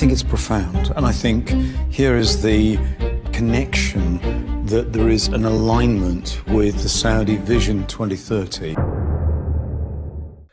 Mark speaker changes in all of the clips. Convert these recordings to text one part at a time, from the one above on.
Speaker 1: think it's profound, and I think here is the connection that there is an alignment with the Saudi Vision 2030.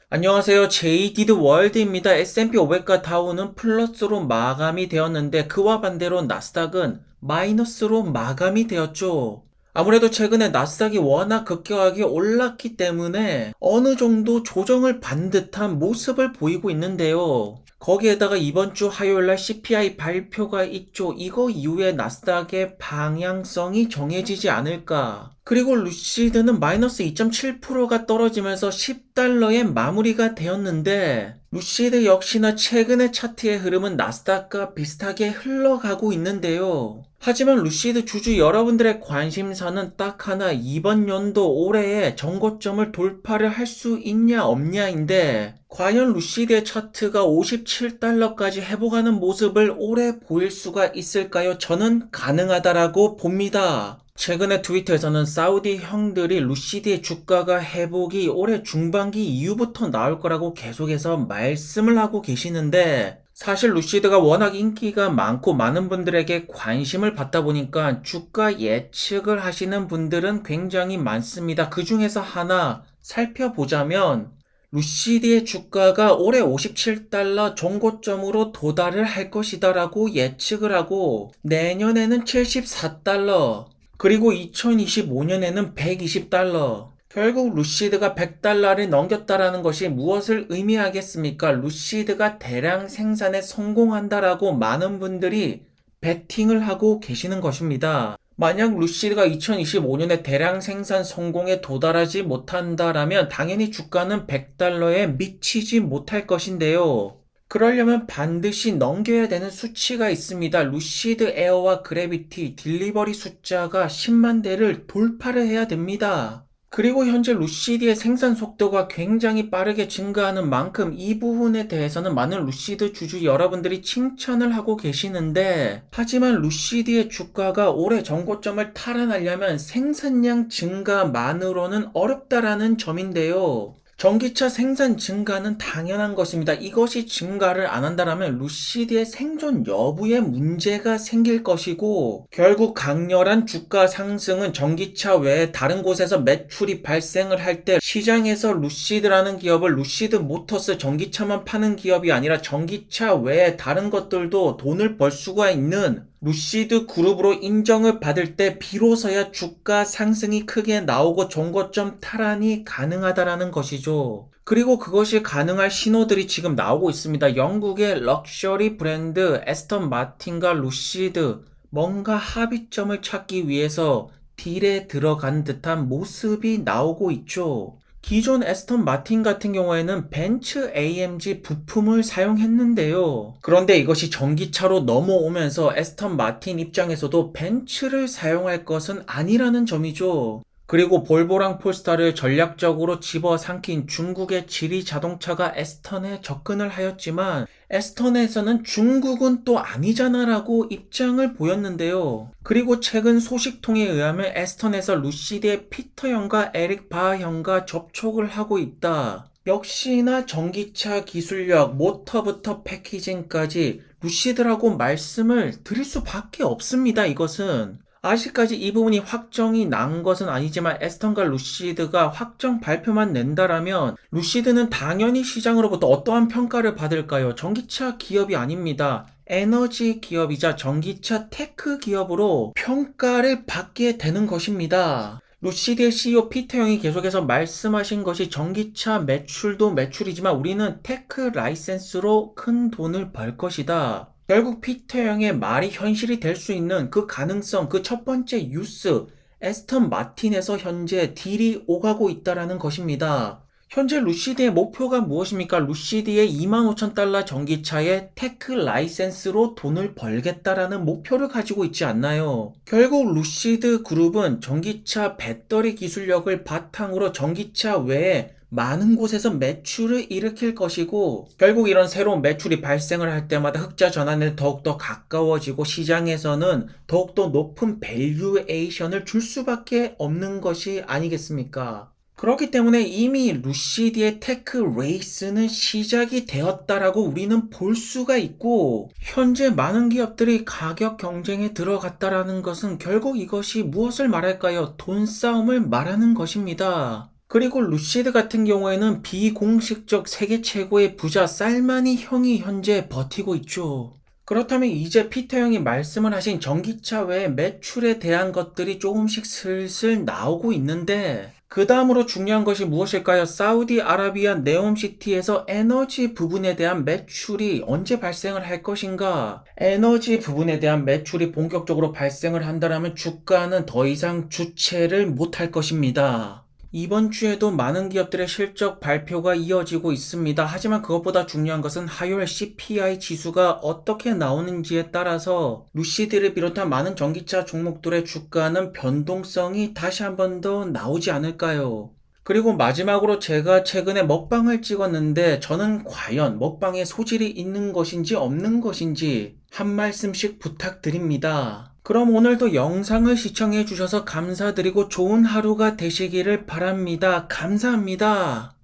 Speaker 2: 안녕하세요. JDD 월드입니다. S&P 500과 다우는 플러스로 마감이 되었는데 그와 반대로 나스닥은 마이너스로 마감이 되었죠. 아무래도 최근에 나스닥이 워낙 급격하게 올랐기 때문에 어느 정도 조정을 받은 듯한 모습을 보이고 있는데요. 거기에다가 이번 주 화요일날 CPI 발표가 있죠. 이거 이후에 나스닥의 방향성이 정해지지 않을까. 그리고 루시드는 마이너스 2.7%가 떨어지면서 10달러에 마무리가 되었는데 루시드 역시나 최근의 차트의 흐름은 나스닥과 비슷하게 흘러가고 있는데요. 하지만 루시드 주주 여러분들의 관심사는 딱 하나, 이번 연도 올해에 정고점을 돌파를 할 수 있냐 없냐인데 과연 루시드의 차트가 57달러까지 회복하는 모습을 올해 보일 수가 있을까요? 저는 가능하다라고 봅니다. 최근에 트위터에서는 사우디 형들이 루시드의 주가가 회복이 올해 중반기 이후부터 나올 거라고 계속해서 말씀을 하고 계시는데 사실 루시드가 워낙 인기가 많고 많은 분들에게 관심을 받다 보니까 주가 예측을 하시는 분들은 굉장히 많습니다. 그 중에서 하나 살펴보자면 루시드의 주가가 올해 57달러 종고점으로 도달을 할 것이다 라고 예측을 하고 내년에는 74달러 그리고 2025년에는 120달러 결국 루시드가 100달러를 넘겼다라는 것이 무엇을 의미하겠습니까? 루시드가 대량 생산에 성공한다라고 많은 분들이 베팅을 하고 계시는 것입니다. 만약 루시드가 2025년에 대량 생산 성공에 도달하지 못한다라면 당연히 주가는 100달러에 미치지 못할 것인데요. 그러려면 반드시 넘겨야 되는 수치가 있습니다. 루시드 에어와 그래비티 딜리버리 숫자가 10만 대를 돌파를 해야 됩니다. 그리고 현재 루시드의 생산 속도가 굉장히 빠르게 증가하는 만큼 이 부분에 대해서는 많은 루시드 주주 여러분들이 칭찬을 하고 계시는데 하지만 루시드의 주가가 올해 정고점을 탈환하려면 생산량 증가만으로는 어렵다라는 점인데요. 전기차 생산 증가는 당연한 것입니다. 이것이 증가를 안 한다면 루시드의 생존 여부에 문제가 생길 것이고 결국 강렬한 주가 상승은 전기차 외에 다른 곳에서 매출이 발생을 할 때 시장에서 루시드라는 기업을 루시드 모터스 전기차만 파는 기업이 아니라 전기차 외에 다른 것들도 돈을 벌 수가 있는 루시드 그룹으로 인정을 받을 때 비로소야 주가 상승이 크게 나오고 종고점 탈환이 가능하다라는 것이죠. 그리고 그것이 가능할 신호들이 지금 나오고 있습니다. 영국의 럭셔리 브랜드 에스턴 마틴과 루시드 뭔가 합의점을 찾기 위해서 딜에 들어간 듯한 모습이 나오고 있죠. 기존 에스턴 마틴 같은 경우에는 벤츠 AMG 부품을 사용했는데요. 그런데 이것이 전기차로 넘어오면서 에스턴 마틴 입장에서도 벤츠를 사용할 것은 아니라는 점이죠. 그리고 볼보랑 폴스타를 전략적으로 집어삼킨 중국의 지리 자동차가 에스턴에 접근을 하였지만 에스턴에서는 중국은 또 아니잖아 라고 입장을 보였는데요. 그리고 최근 소식통에 의하면 에스턴에서 루시드의 피터 형과 에릭 바 형과 접촉을 하고 있다. 역시나 전기차 기술력, 모터부터 패키징까지 루시드라고 말씀을 드릴 수밖에 없습니다. 이것은. 아직까지 이 부분이 확정이 난 것은 아니지만 에스턴과 루시드가 확정 발표만 낸다라면 루시드는 당연히 시장으로부터 어떠한 평가를 받을까요? 전기차 기업이 아닙니다. 에너지 기업이자 전기차 테크 기업으로 평가를 받게 되는 것입니다. 루시드의 CEO 피터 형이 계속해서 말씀하신 것이 전기차 매출도 매출이지만 우리는 테크 라이센스로 큰 돈을 벌 것이다. 결국 피터 형의 말이 현실이 될 수 있는 그 가능성, 그 첫 번째 뉴스, 에스턴 마틴에서 현재 딜이 오가고 있다라는 것입니다. 현재 루시드의 목표가 무엇입니까? 루시드의 25,000달러 전기차에 테크 라이센스로 돈을 벌겠다라는 목표를 가지고 있지 않나요? 결국 루시드 그룹은 전기차 배터리 기술력을 바탕으로 전기차 외에 많은 곳에서 매출을 일으킬 것이고 결국 이런 새로운 매출이 발생을 할 때마다 흑자 전환에 더욱더 가까워지고 시장에서는 더욱더 높은 밸류에이션을 줄 수밖에 없는 것이 아니겠습니까? 그렇기 때문에 이미 루시드의 테크 레이스는 시작이 되었다라고 우리는 볼 수가 있고, 현재 많은 기업들이 가격 경쟁에 들어갔다라는 것은 결국 이것이 무엇을 말할까요? 돈 싸움을 말하는 것입니다. 그리고 루시드 같은 경우에는 비공식적 세계 최고의 부자 살마니 형이 현재 버티고 있죠. 그렇다면 이제 피터 형이 말씀을 하신 전기차 외에 매출에 대한 것들이 조금씩 슬슬 나오고 있는데, 그 다음으로 중요한 것이 무엇일까요? 사우디아라비아 네옴시티에서 에너지 부분에 대한 매출이 언제 발생을 할 것인가? 에너지 부분에 대한 매출이 본격적으로 발생을 한다면 주가는 더 이상 주체를 못할 것입니다. 이번 주에도 많은 기업들의 실적 발표가 이어지고 있습니다. 하지만 그것보다 중요한 것은 하요일 CPI 지수가 어떻게 나오는지에 따라서 루시드를 비롯한 많은 전기차 종목들의 주가는 변동성이 다시 한 번 더 나오지 않을까요? 그리고 마지막으로 제가 최근에 먹방을 찍었는데 저는 과연 먹방에 소질이 있는 것인지 없는 것인지 한 말씀씩 부탁드립니다. 그럼 오늘도 영상을 시청해 주셔서 감사드리고 좋은 하루가 되시기를 바랍니다. 감사합니다.